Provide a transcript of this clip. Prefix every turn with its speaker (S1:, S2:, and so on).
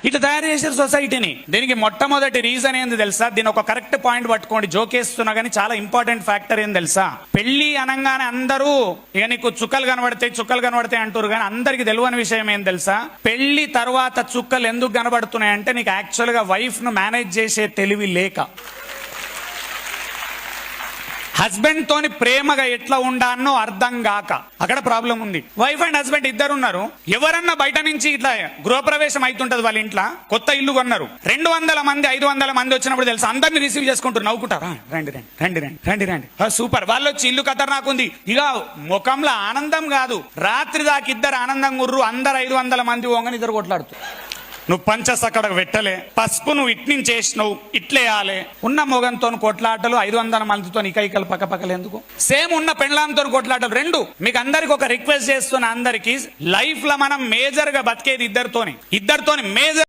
S1: ఇట్లా తయారు చేశారు సొసైటీని. దీనికి మొట్టమొదటి రీజన్ ఏంది తెలుసా? దీని ఒక కరెక్ట్ పాయింట్ పట్టుకోండి, జోకేస్తున్నా కానీ చాలా ఇంపార్టెంట్ ఫ్యాక్టర్ ఏంది తెలుసా? పెళ్లి అనగానే అందరూ ఇక నీకు చుక్కలు కనబడతాయి అంటారు, కానీ అందరికి తెలియని విషయం ఏం తెలుసా? పెళ్లి తర్వాత చుక్కలు ఎందుకు కనబడుతున్నాయి అంటే నీకు యాక్చువల్ గా వైఫ్ ను మేనేజ్ చేసే తెలివి లేక. హస్బెండ్ తోని ప్రేమగా ఎట్లా ఉండానో అర్థం కాక అక్కడ ప్రాబ్లం ఉంది. వైఫ్ అండ్ హస్బెండ్ ఇద్దరు ఉన్నారు. ఎవరన్నా బయట నుంచి ఇట్లా గృహప్రవేశం అవుతుంటది, వాళ్ళ ఇంట్లో కొత్త ఇల్లు కొన్నారు, 200 మంది 500 మంది వచ్చినప్పుడు తెలుసు అందరిని రిసీవ్ చేసుకుంటారు, నవ్వుకుంటారు, రండి రండి రండి రండి రండి రండి సూపర్. వాళ్ళు వచ్చి ఇల్లు ఖతర్నాక్ ఉంది, ఇక ముఖంలో ఆనందం కాదు, రాత్రి దాకా ఇద్దరు ఆనందంగా ఉర్రు, అందరు 500 మంది ఓంగని ఇద్దరు కొట్లాడుతూ. నువ్వు పంచస్ అక్కడ పెట్టలే, పసుపు నువ్వు ఇట్నుంచి చేసినావు, ఇట్లేయాలి. ఉన్న మొగంతో కొట్లాటలు 500 మందితో ఇకైకలు పక్కపక్కలు ఎందుకు? సేమ్ ఉన్న పెండ్లాంతో కొట్లాటలు రెండు. మీకు అందరికి ఒక రిక్వెస్ట్ చేస్తున్న, అందరికి లైఫ్ లో మనం మేజర్ గా బతికేది ఇద్దరితోని మేజర్